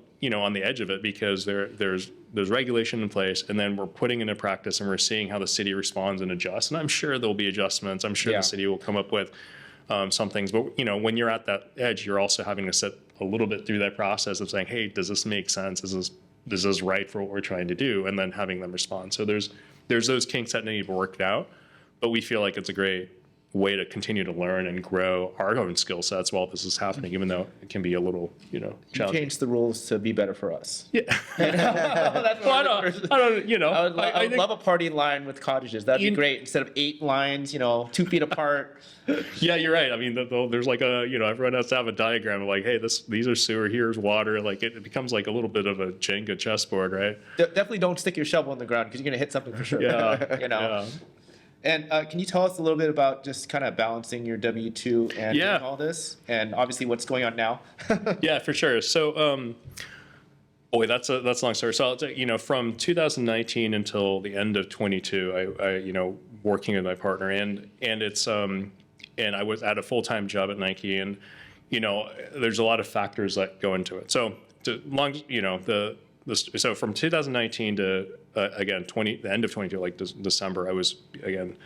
Speaker 2: the edge of it, because there's regulation in place, and then we're putting into practice, and we're seeing how the city responds and adjusts. And I'm sure there'll be adjustments. I'm sure the city will come up with some things. But when you're at that edge, you're also having to sit a little bit through that process of saying, hey, does this make sense? Is this right for what we're trying to do? And then having them respond. So there's those kinks that need to be worked out, but we feel like it's a great way to continue to learn and grow our own skill sets while this is happening, even though it can be a little, challenging.
Speaker 3: Change the rules to be better for us.
Speaker 2: Yeah.
Speaker 3: That's
Speaker 2: Well, I don't,
Speaker 3: I would love a party line with cottages. That'd be great. Instead of 8 lines, 2 feet apart.
Speaker 2: Yeah, you're right. I mean, there's like everyone has to have a diagram of like, hey, these are sewer, here's water. Like it becomes like a little bit of a Jenga chessboard, right?
Speaker 3: Definitely don't stick your shovel in the ground, because you're gonna hit something for sure.
Speaker 2: Yeah.
Speaker 3: Yeah. And can you tell us a little bit about just kind of balancing your W-2 and doing all this, and obviously what's going on now?
Speaker 2: Yeah, for sure. So, boy, that's a long story. So, from 2019 until the end of 22, I working with my partner, and it's and I was at a full-time job at Nike, and there's a lot of factors that go into it. So, this. So from 2019 to again the end of 22, like December, I was again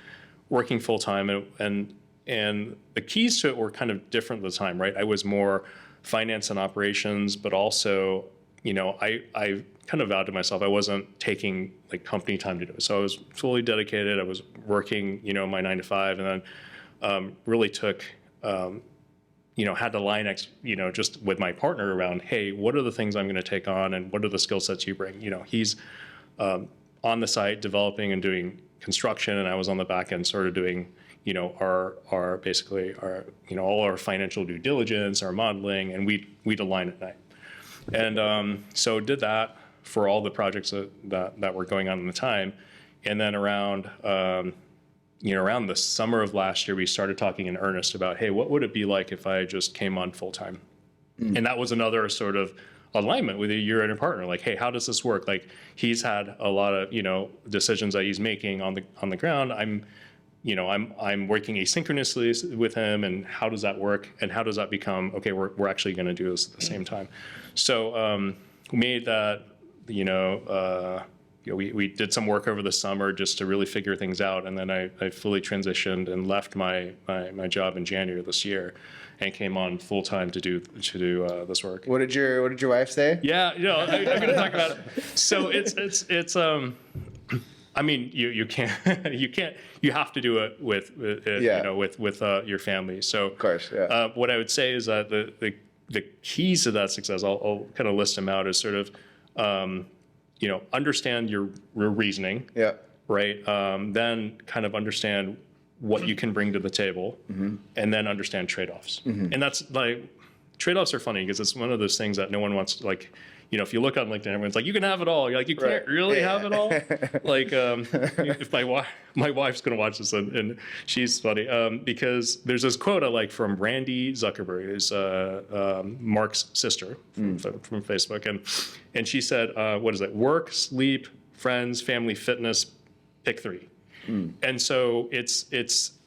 Speaker 2: working full time, and the keys to it were kind of different at the time, right? I was more finance and operations, but also, I kind of vowed to myself I wasn't taking like company time to do it. So I was fully dedicated. I was working, my 9 to 5, and then really took, had to line, just with my partner around, hey, what are the things I'm going to take on, and what are the skill sets you bring? He's on the site developing and doing construction, and I was on the back end sort of doing, our basically our, all our financial due diligence, our modeling, and we'd align at night. And so did that for all the projects that were going on at the time. And then around the summer of last year, we started talking in earnest about, hey, what would it be like if I just came on full time? And that was another sort of alignment with your inner partner. Like, hey, how does this work? Like, he's had a lot of, decisions that he's making on the ground. I'm working asynchronously with him, and how does that work? And how does that become, okay, we're actually going to do this at the same time. So we made that, we did some work over the summer just to really figure things out. And then I fully transitioned and left my job in January this year and came on full time to do this work.
Speaker 1: What did your wife say?
Speaker 2: Yeah, I'm going to talk about it. So it's I mean, you have to do it with your family. So
Speaker 1: of course, yeah.
Speaker 2: What I would say is that the keys to that success, I'll kind of list them out, as sort of understand your reasoning.
Speaker 1: Yeah.
Speaker 2: Right. Then kind of understand what you can bring to the table, and then understand trade-offs. And that's like, trade-offs are funny because it's one of those things that no one wants to, like, if you look on LinkedIn, everyone's like, you can have it all. You're like, you can't really have it all. Like, if my wife's going to watch this, and she's funny, because there's this quote I like from Randy Zuckerberg, who's Mark's sister from Facebook. And she said, what is it? Work, sleep, friends, family, fitness, pick 3. And so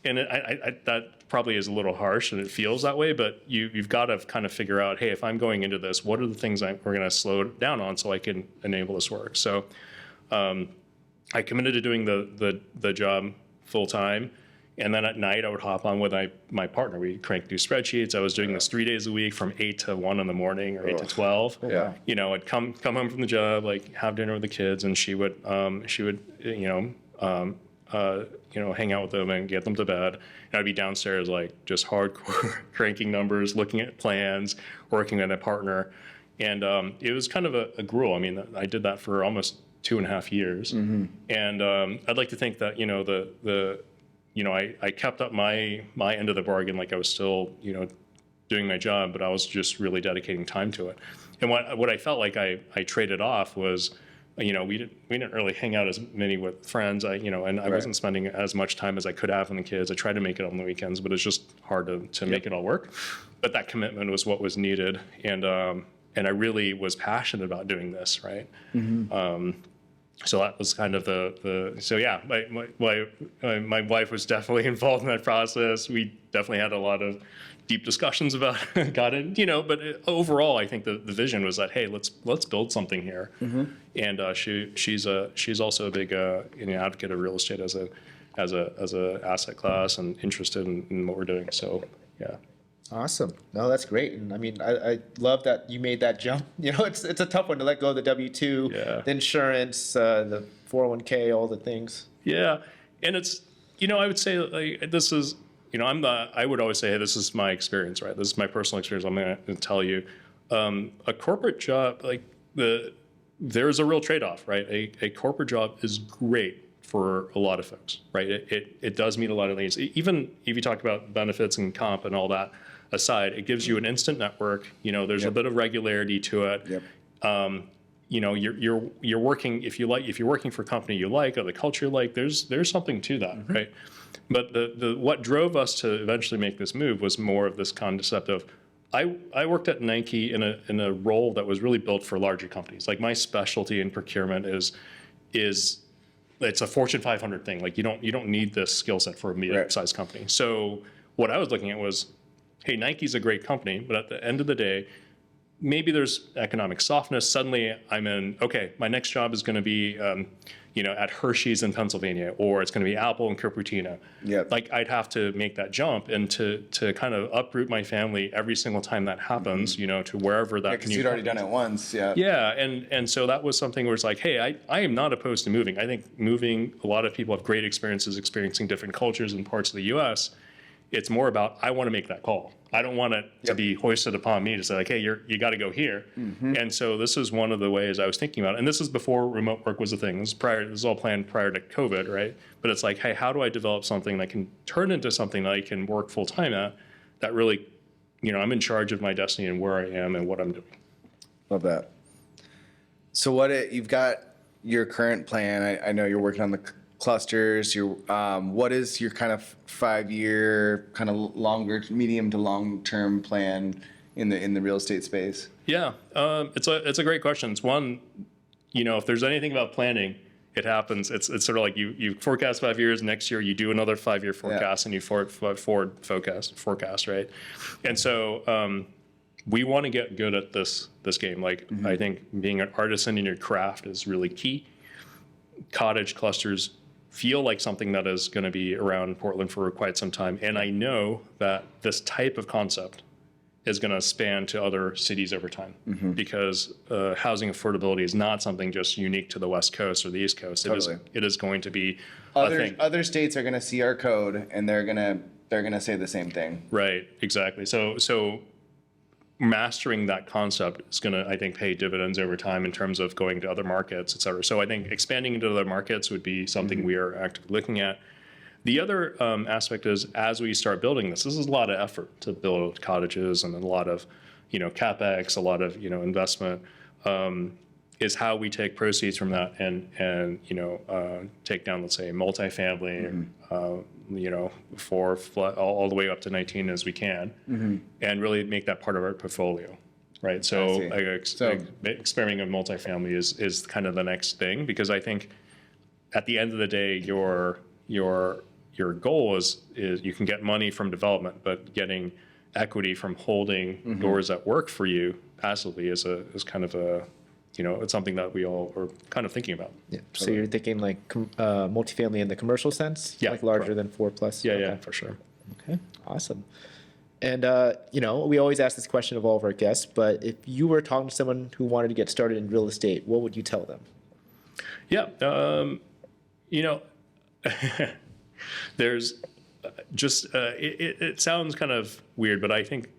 Speaker 2: that probably is a little harsh and it feels that way, but you've got to kind of figure out, hey, if I'm going into this, what are the things we're going to slow down on so I can enable this work? So I committed to doing the job full time. And then at night I would hop on with my partner. We cranked through spreadsheets. I was doing this 3 days a week from 8 to 1 in the morning, or 8 to 12.
Speaker 1: Yeah.
Speaker 2: I'd come home from the job, like have dinner with the kids, and she would hang out with them and get them to bed. And I'd be downstairs, like, just hardcore cranking numbers, looking at plans, working with a partner. And it was kind of a gruel. I mean, I did that for almost 2.5 years. And I'd like to think that, I kept up my end of the bargain. Like, I was still, doing my job, but I was just really dedicating time to it. And what I felt like I traded off was, we didn't really hang out as many with friends. I wasn't spending as much time as I could have on the kids. I tried to make it on the weekends, but it's just hard to make it all work. But that commitment was what was needed, and I really was passionate about doing this, right? So that was kind of my wife was definitely involved in that process. We definitely had a lot of deep discussions about got it, but overall, I think the vision was that, hey, let's build something here. And she's also a big advocate of real estate as a asset class, and interested in what we're doing. So yeah.
Speaker 3: Awesome. No, that's great. And I mean, I love that you made that jump. It's a tough one to let go of the W-2, the insurance, the 401k, all the things.
Speaker 2: Yeah. And it's, I would say, like, this is, I would always say, hey, this is my experience, right? This is my personal experience. I'm going to tell you, a corporate job, like, there's a real trade-off, right? A corporate job is great for a lot of folks, right? It does meet a lot of needs. Even if you talk about benefits and comp and all that aside, it gives you an instant network. There's a bit of regularity to it. You're working, if you're working for a company you like, or the culture you like, there's something to that, right? But what drove us to eventually make this move was more of this concept of, I worked at Nike in a role that was really built for larger companies. Like, my specialty in procurement is it's a Fortune 500 thing. Like, you don't need this skill set for a medium-sized company. So what I was looking at was, hey, Nike's a great company, but at the end of the day, maybe there's economic softness. Suddenly I'm in, okay, my next job is going to be, at Hershey's in Pennsylvania, or it's going to be Apple in Cupertino.
Speaker 1: Yep.
Speaker 2: Like I'd have to make that jump and to kind of uproot my family every single time that happens, to wherever that
Speaker 1: Because you'd already done it once. Yeah.
Speaker 2: Yeah. And so that was something where it's like, hey, I am not opposed to moving. I think moving, a lot of people have great experiences experiencing different cultures in parts of the US. It's more about, I want to make that call. I don't want it to be hoisted upon me to say like, hey, you got to go here. And so this is one of the ways I was thinking about it. And this is before remote work was a thing. This is all planned prior to COVID, right? But it's like, hey, how do I develop something that can turn into something that I can work full time at, that really, I'm in charge of my destiny and where I am and what I'm doing.
Speaker 1: Love that. So you've got your current plan. I know you're working on the clusters. What is your kind of 5-year, kind of longer, medium to long term plan in the real estate space?
Speaker 2: Yeah, it's a great question. It's one, if there's anything about planning, it happens. It's sort of like you forecast 5 years. Next year you do another 5-year forecast, and you forward forecast, right? And so we want to get good at this game. Like I think being an artisan in your craft is really key. Cottage clusters feel like something that is going to be around Portland for quite some time. And I know that this type of concept is going to span to other cities over time because housing affordability is not something just unique to the West Coast or the East Coast.
Speaker 1: Totally.
Speaker 2: It is going to be a thing.
Speaker 1: Other states are going to see our code and they're going to say the same thing.
Speaker 2: Right, exactly. So mastering that concept is going to, I think, pay dividends over time in terms of going to other markets, et cetera. So I think expanding into other markets would be something we are actively looking at. The other aspect is, as we start building this is a lot of effort to build cottages and a lot of, CapEx, a lot of, investment, is how we take proceeds from that and take down, let's say, multifamily, all the way up to 19 as we can, and really make that part of our portfolio, right? So, experimenting with multifamily is kind of the next thing, because I think at the end of the day, your goal is you can get money from development, but getting equity from holding doors that work for you passively is kind of a, it's something that we all are kind of thinking about.
Speaker 3: Yeah. So you're thinking like multifamily in the commercial sense?
Speaker 2: Yeah.
Speaker 3: Like larger than 4+?
Speaker 2: Yeah,
Speaker 3: Okay.
Speaker 2: yeah, for sure.
Speaker 3: Okay, awesome. And, we always ask this question of all of our guests, but if you were talking to someone who wanted to get started in real estate, what would you tell them?
Speaker 2: Yeah, there's just, it sounds kind of weird, but I think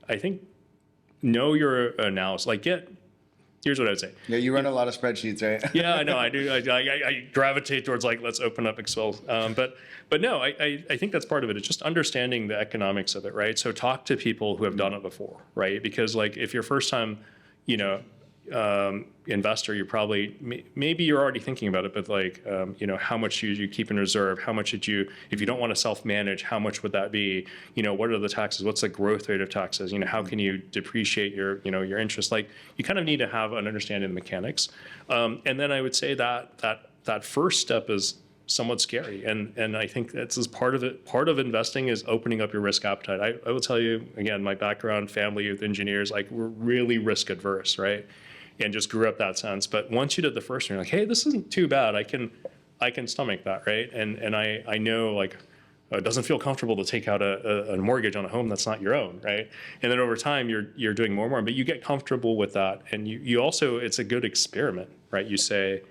Speaker 2: know your analysis. Like here's what I would say.
Speaker 1: Yeah, you run a lot of spreadsheets, right?
Speaker 2: Yeah, I know I do. I gravitate towards like, let's open up Excel. But no, I think that's part of it. It's just understanding the economics of it, right? So talk to people who have done it before, right? Because like if you're first time, investor, you're probably, maybe you're already thinking about it, but like, how much you keep in reserve, how much if you don't want to self-manage, how much would that be? What are the taxes? What's the growth rate of taxes? How can you depreciate your interest? Like you kind of need to have an understanding of the mechanics. And then I would say that first step is somewhat scary. And I think that's part of it. Part of investing is opening up your risk appetite. I will tell you, again, my background, family with engineers, like we're really risk adverse, right? And just grew up that sense. But once you did the first one, you're like, hey, this isn't too bad. I can stomach that, right? And I know like it doesn't feel comfortable to take out a mortgage on a home that's not your own, right? And then over time you're doing more and more, but you get comfortable with that. And you also, it's a good experiment, right? You say,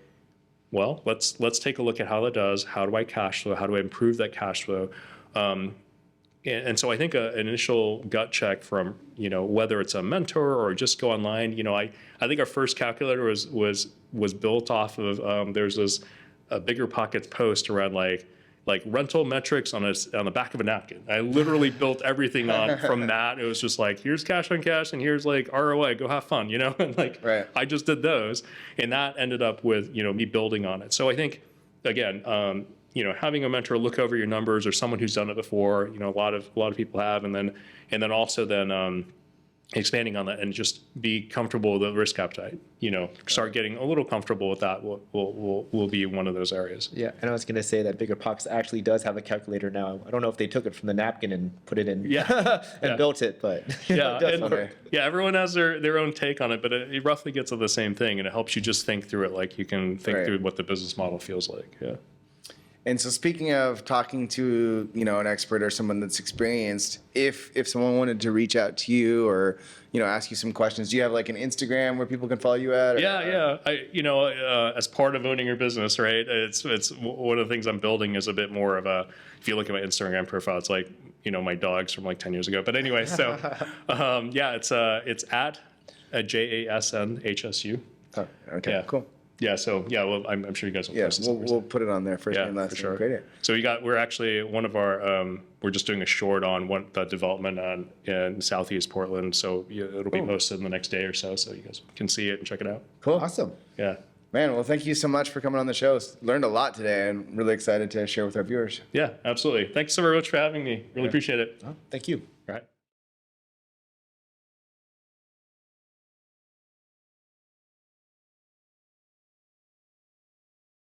Speaker 2: well, let's take a look at how that does. How do I cash flow? How do I improve that cash flow? And so I think an initial gut check from, whether it's a mentor or just go online, I think our first calculator was built off of, there's this Bigger Pockets post around like rental metrics on the back of a napkin. I literally built everything from that. It was just like, here's cash on cash and here's like ROI, go have fun, and like, right. I just did those, and that ended up with, me building on it. So I think, again, having a mentor look over your numbers or someone who's done it before, a lot of people have, and then also expanding on that and just be comfortable with the risk appetite. Start getting a little comfortable with that will be one of those areas.
Speaker 3: Yeah, and I was going to say that Bigger Pockets actually does have a calculator now. I don't know if they took it from the napkin and put it in and
Speaker 2: Yeah.
Speaker 3: built it, but
Speaker 2: Yeah,
Speaker 3: it does
Speaker 2: and-
Speaker 3: work.
Speaker 2: yeah, everyone has their own take on it, but it roughly gets to the same thing, and it helps you just think through it like you can think
Speaker 1: Right.
Speaker 2: through what the business model feels like. Yeah.
Speaker 1: And so speaking of talking to, an expert or someone that's experienced, if someone wanted to reach out to you or, ask you some questions, do you have like an Instagram where people can follow you at? Or,
Speaker 2: Yeah. As part of owning your business, right? It's one of the things I'm building is a bit more of a. If you look at my Instagram profile, it's like my dogs from like 10 years ago. But anyway, so it's at JASNHSU.
Speaker 1: Oh, okay,
Speaker 2: Yeah.
Speaker 1: cool.
Speaker 2: Yeah. So well, I'm sure you guys will.
Speaker 1: Yeah,
Speaker 2: post it
Speaker 1: we'll,
Speaker 2: somewhere.
Speaker 1: we'll put it on there, first
Speaker 2: Yeah,
Speaker 1: name, last
Speaker 2: for
Speaker 1: name.
Speaker 2: sure.
Speaker 1: Great.
Speaker 2: So we're actually one of our we're just doing a short on the development in Southeast Portland. So it'll be posted in the next day or so you guys can see it and check it out.
Speaker 1: Cool.
Speaker 3: Awesome.
Speaker 2: Yeah.
Speaker 1: Man, well, thank you so much for coming on the show. Learned a lot today and really excited to share with our viewers.
Speaker 2: Yeah, absolutely. Thanks so very much for having me. Really appreciate it.
Speaker 3: Thank you.
Speaker 2: All right.